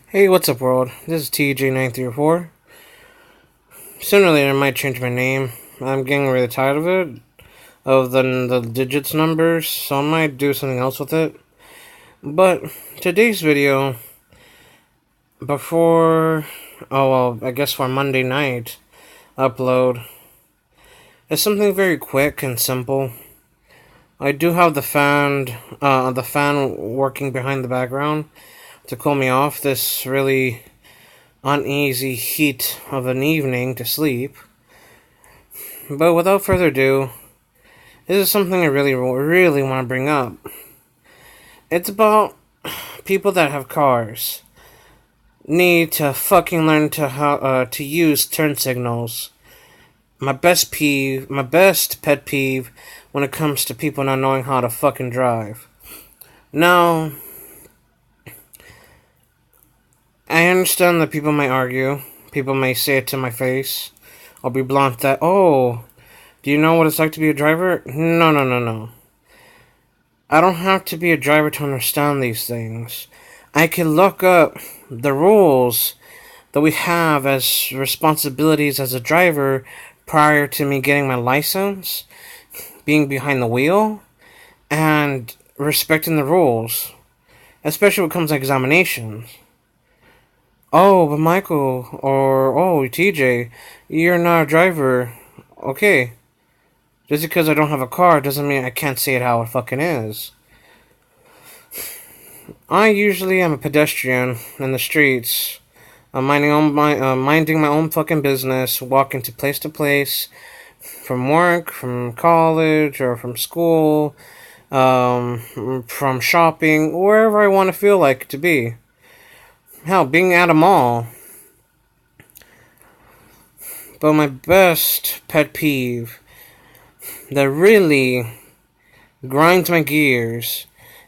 Hey, what's up, world? This is TJ9304. Sooner or later, I might change my name. I'm getting really tired of it, of the digits numbers, so I might do something else with it. But today's video, before, I guess for Monday night upload, is something very quick and simple. I do have the fan working behind the background to cool me off this really uneasy heat of an evening to sleep. But without further ado, this is something I really want to bring up. It's about people that have cars need to fucking learn to use turn signals. My best pet peeve when it comes to people not knowing how to fucking drive. Now, I understand that people may argue, people may say it to my face. I'll be blunt that, oh, do you know what it's like to be a driver? No. I don't have to be a driver to understand these things. I can look up the rules that we have as responsibilities as a driver prior to me getting my license, being behind the wheel, and respecting the rules, especially when it comes to examinations. Oh, but Michael, or, oh, TJ, you're not a driver. Okay. Just because I don't have a car doesn't mean I can't say it how it fucking is. I usually am a pedestrian in the streets. I'm minding my own fucking business, walking to place, from work, from college, or from school, from shopping, wherever I want to feel like to be. Hell, being at a mall. But my best pet peeve that really grinds my gears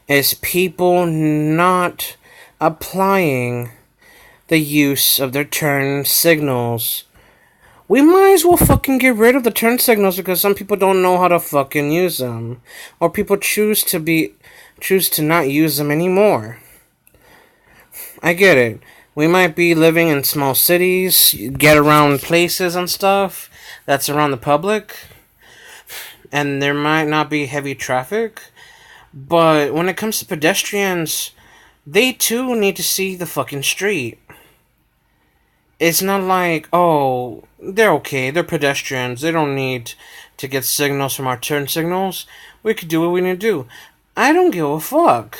is people not applying the use of their turn signals. We might as well fucking get rid of the turn signals because some people don't know how to fucking use them. Or people choose to not use them anymore. I get it. We might be living in small cities, get around places and stuff that's around the public, and there might not be heavy traffic. But when it comes to pedestrians, they too need to see the fucking street. It's not like, oh, they're okay, they're pedestrians, they don't need to get signals from our turn signals. We could do what we need to do. I don't give a fuck.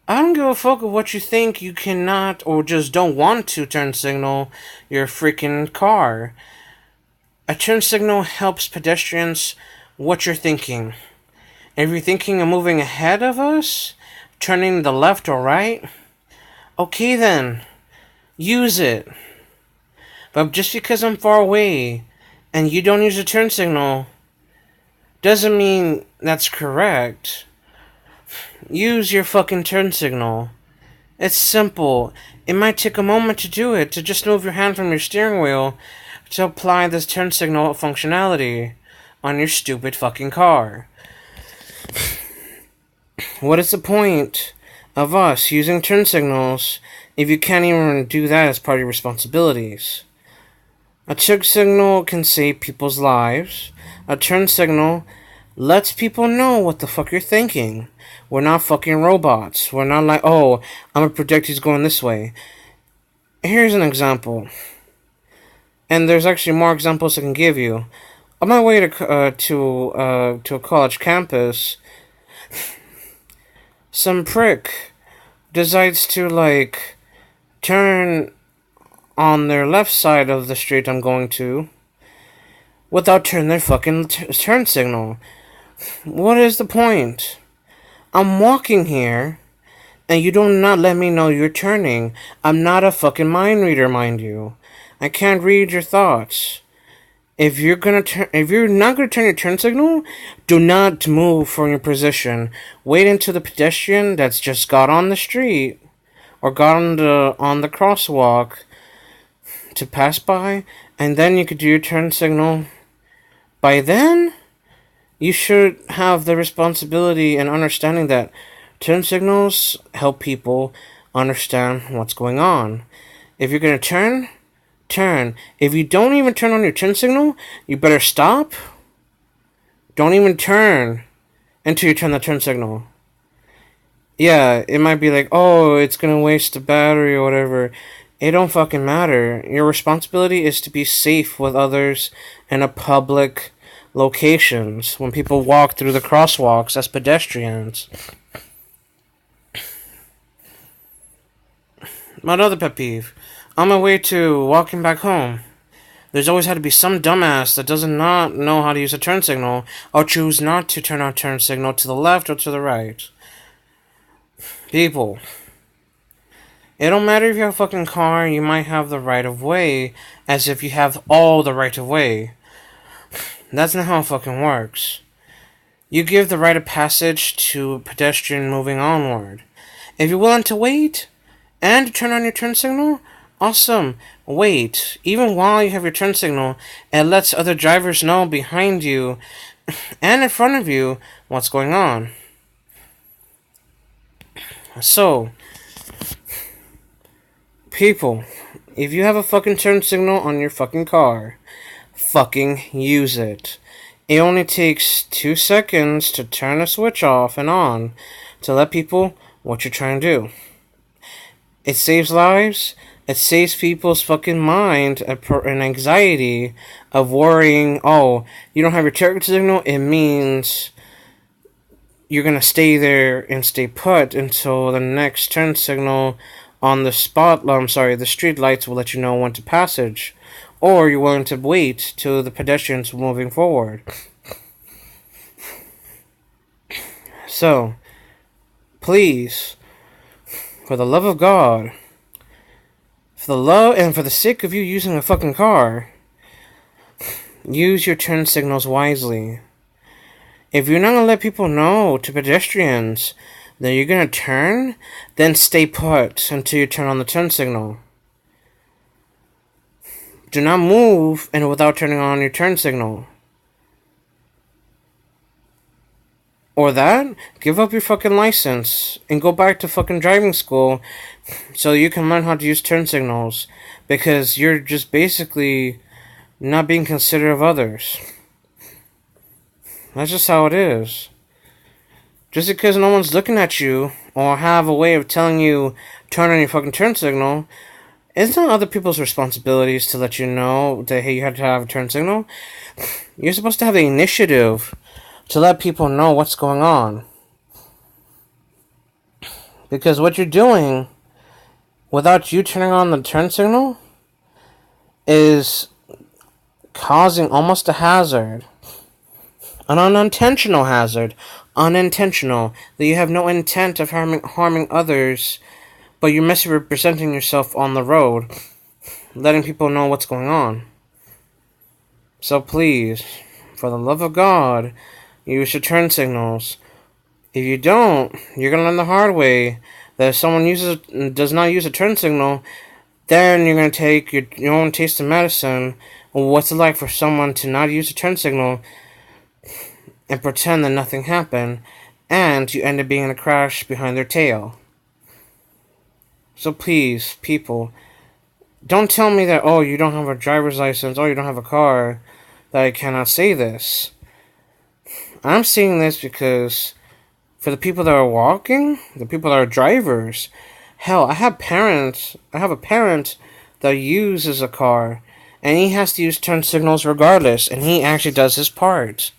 I don't give a fuck of what you think you cannot or just don't want to turn signal your freaking car. A turn signal helps pedestrians what you're thinking. If you're thinking of moving ahead of us, turning to the left or right, okay then, use it. But just because I'm far away and you don't use a turn signal, doesn't mean that's correct. Use your fucking turn signal. It's simple. It might take a moment to do it, to just move your hand from your steering wheel to apply this turn signal functionality on your stupid fucking car. What is the point of us using turn signals if you can't even do that as part of your responsibilities? A turn signal can save people's lives. A turn signal lets people know what the fuck you're thinking. We're not fucking robots. We're not like, oh, I'm gonna predict he's going this way. Here's an example. And there's actually more examples I can give you. On my way to a college campus, some prick decides to, like, turn on their left side of the street I'm going to without turning their fucking turn signal. What is the point? I'm walking here, and you do not let me know you're turning. I'm not a fucking mind reader, mind you. I can't read your thoughts. If you're not gonna turn your turn signal, do not move from your position. Wait until the pedestrian that's just got on the street or got on the crosswalk to pass by, and then you could do your turn signal. By then, you should have the responsibility and understanding that turn signals help people understand what's going on. If you're gonna turn, turn. If you don't even turn on your turn signal, you better stop. Don't even turn until you turn the turn signal. Yeah, it might be like, oh, it's gonna waste the battery or whatever. It don't fucking matter. Your responsibility is to be safe with others in a public locations when people walk through the crosswalks as pedestrians. My other pet peeve. On my way to walking back home, there's always had to be some dumbass that does not know how to use a turn signal or choose not to turn on turn signal to the left or to the right. People, it don't matter if you have a fucking car, you might have the right of way, as if you have all the right of way. That's not how it fucking works. You give the right of passage to a pedestrian moving onward. If you're willing to wait and turn on your turn signal, awesome. Wait. Even while you have your turn signal, it lets other drivers know behind you and in front of you what's going on. So, people, if you have a fucking turn signal on your fucking car, fucking use it. It only takes 2 seconds to turn a switch off and on to let people what you're trying to do. It saves lives. It saves people's fucking mind and anxiety of worrying, oh, you don't have your turn signal, it means you're gonna stay there and stay put until the next turn signal on the the street lights will let you know when to passage. Or you're willing to wait till the pedestrian's moving forward. So, please, for the love of God, for the love and for the sake of you using a fucking car, use your turn signals wisely. If you're not gonna let people know to pedestrians that you're gonna turn, then stay put until you turn on the turn signal. Do not move and without turning on your turn signal. Or that, give up your fucking license and go back to fucking driving school so you can learn how to use turn signals, because you're just basically not being considerate of others. That's just how it is. Just because no one's looking at you or have a way of telling you turn on your fucking turn signal, it's not other people's responsibilities to let you know that, hey, you have to have a turn signal. You're supposed to have the initiative to let people know what's going on. Because what you're doing without you turning on the turn signal is causing almost a hazard. An unintentional hazard. Unintentional. That you have no intent of harming others, but you're misrepresenting yourself on the road, letting people know what's going on. So please, for the love of God, use your turn signals. If you don't, you're going to learn the hard way that if someone does not use a turn signal, then you're going to take your own taste of medicine. What's it like for someone to not use a turn signal and pretend that nothing happened, and you end up being in a crash behind their tail? So please, people, don't tell me that, oh, you don't have a driver's license, oh, you don't have a car, that I cannot say this. I'm saying this because for the people that are walking, the people that are drivers, hell, I have a parent that uses a car, and he has to use turn signals regardless, and he actually does his part.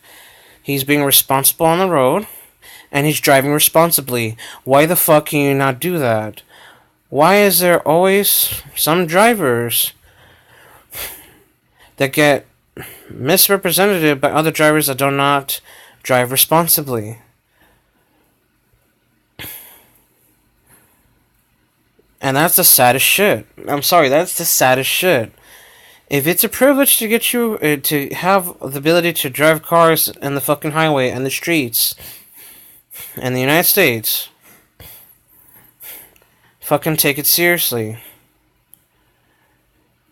He's being responsible on the road, and he's driving responsibly. Why the fuck can you not do that? Why is there always some drivers that get misrepresented by other drivers that do not drive responsibly? And that's the saddest shit. I'm sorry, that's the saddest shit. If it's a privilege to get you to have the ability to drive cars in the fucking highway and the streets in the United States, fucking take it seriously.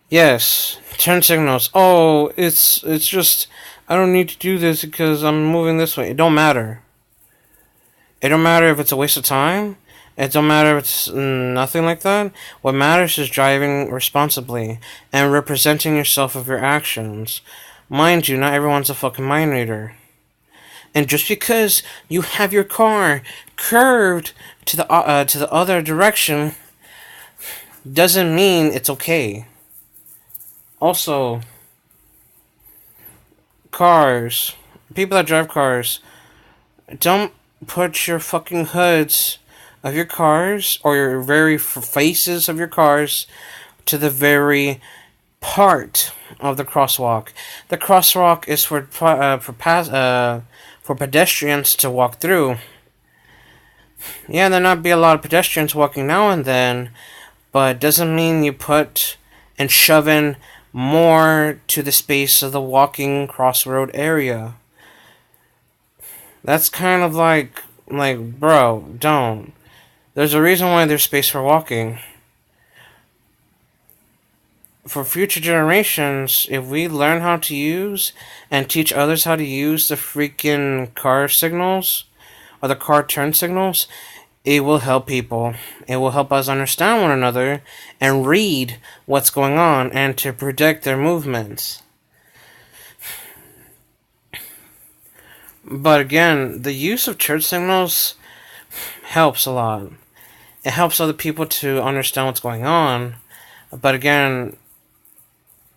Yes, turn signals. Oh, it's just, I don't need to do this because I'm moving this way. It don't matter. It don't matter if it's a waste of time. It don't matter if it's nothing like that. What matters is driving responsibly and representing yourself of your actions. Mind you, not everyone's a fucking mind reader. And just because you have your car curved to the other direction doesn't mean it's okay. Also, cars, people that drive cars, don't put your fucking hoods of your cars or your very faces of your cars to the very part of the crosswalk. The crosswalk is for pedestrians to walk through. Yeah, there not be a lot of pedestrians walking now and then, but it doesn't mean you put and shove in more to the space of the walking crossroad area. That's kind of like, bro, don't. There's a reason why there's space for walking. For future generations, if we learn how to use and teach others how to use the freaking car signals or the car turn signals, it will help people. It will help us understand one another and read what's going on and to predict their movements. But again, the use of church signals helps a lot. It helps other people to understand what's going on. But again,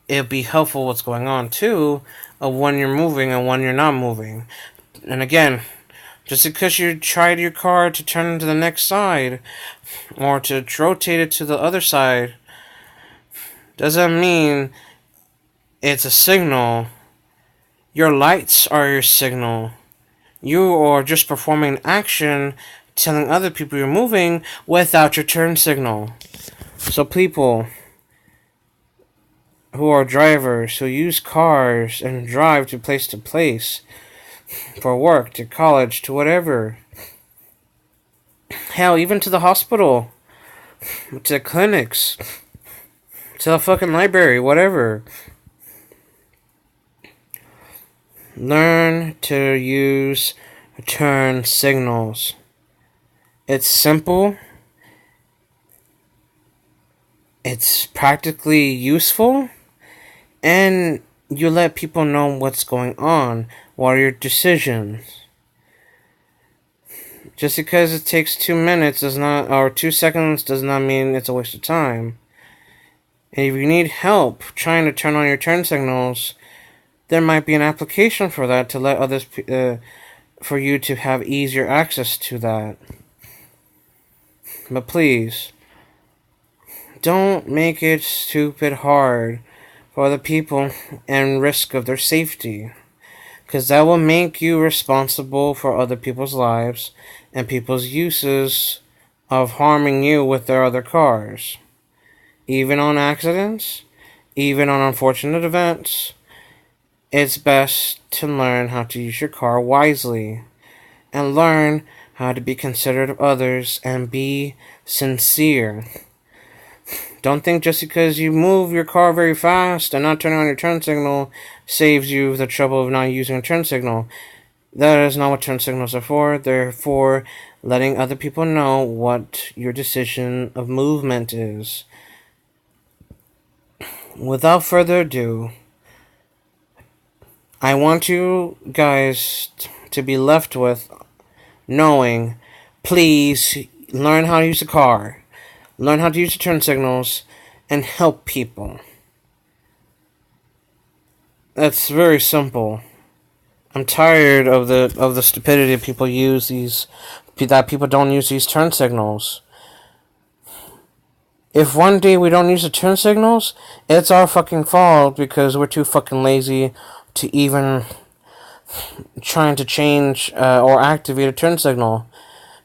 it'll be helpful what's going on too, of when you're moving and when you're not moving. And again, just because you tried your car to turn to the next side or to rotate it to the other side doesn't mean it's a signal. Your lights are your signal. You are just performing action telling other people you're moving without your turn signal. So people who are drivers, who use cars and drive to place, for work, to college, to whatever. Hell, even to the hospital, to the clinics, to the fucking library, whatever. Learn to use turn signals. It's simple. It's practically useful. And you let people know what's going on. What are your decisions? Just because it takes 2 minutes or 2 seconds does not mean it's a waste of time. And if you need help trying to turn on your turn signals, there might be an application for that to let others, for you to have easier access to that. But please, don't make it stupid hard for other people and risk of their safety. Because that will make you responsible for other people's lives and people's uses of harming you with their other cars. Even on accidents, even on unfortunate events, it's best to learn how to use your car wisely and learn how to be considerate of others and be sincere. Don't think just because you move your car very fast and not turning on your turn signal saves you the trouble of not using a turn signal. That is not what turn signals are for. They're for letting other people know what your decision of movement is. Without further ado, I want you guys to be left with knowing, please learn how to use a car. Learn how to use the turn signals and help people. That's very simple. I'm tired of the stupidity people use that people don't use these turn signals. If one day we don't use the turn signals, it's our fucking fault because we're too fucking lazy to even trying to change or activate a turn signal.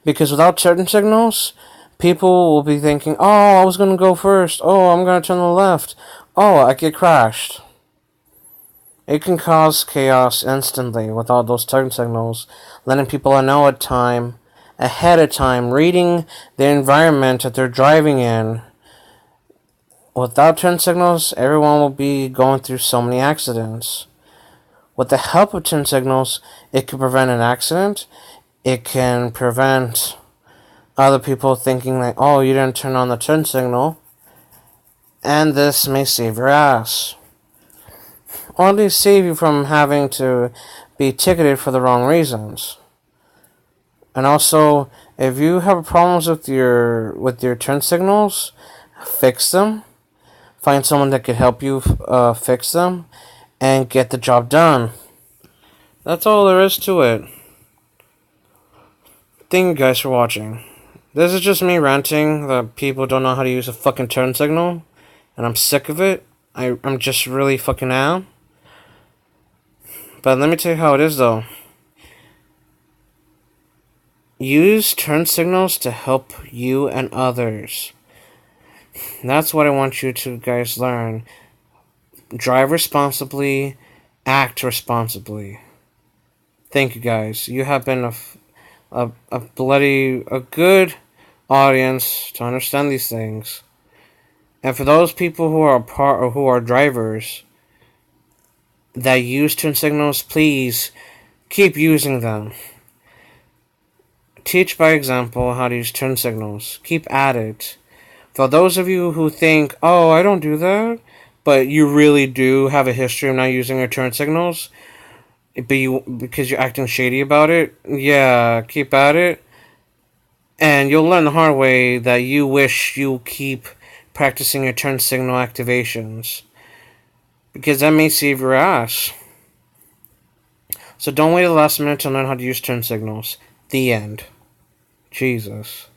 Because without turn signals, people will be thinking, oh, I was going to go first. Oh, I'm going to turn to the left. Oh, I get crashed. It can cause chaos instantly with all those turn signals, letting people know ahead of time, reading the environment that they're driving in. Without turn signals, everyone will be going through so many accidents. With the help of turn signals, it can prevent an accident. It can prevent other people thinking like, oh, you didn't turn on the turn signal, and this may save your ass. Or at least save you from having to be ticketed for the wrong reasons. And also, if you have problems with your turn signals, fix them. Find someone that could help you fix them, and get the job done. That's all there is to it. Thank you guys for watching. This is just me ranting that people don't know how to use a fucking turn signal, and I'm sick of it. I'm just really fucking am. But let me tell you how it is though. Use turn signals to help you and others. That's what I want you to guys learn. Drive responsibly, act responsibly. Thank you guys. You have been a good audience to understand these things. And for those people who are drivers that use turn signals, please keep using them. Teach by example how to use turn signals. Keep at it. For those of you who think, oh, I don't do that, but you really do have a history of not using your turn signals, because you're acting shady about it, yeah, keep at it. And you'll learn the hard way that you wish you keep practicing your turn signal activations, because that may save your ass. So don't wait till the last minute to learn how to use turn signals. The end. Jesus.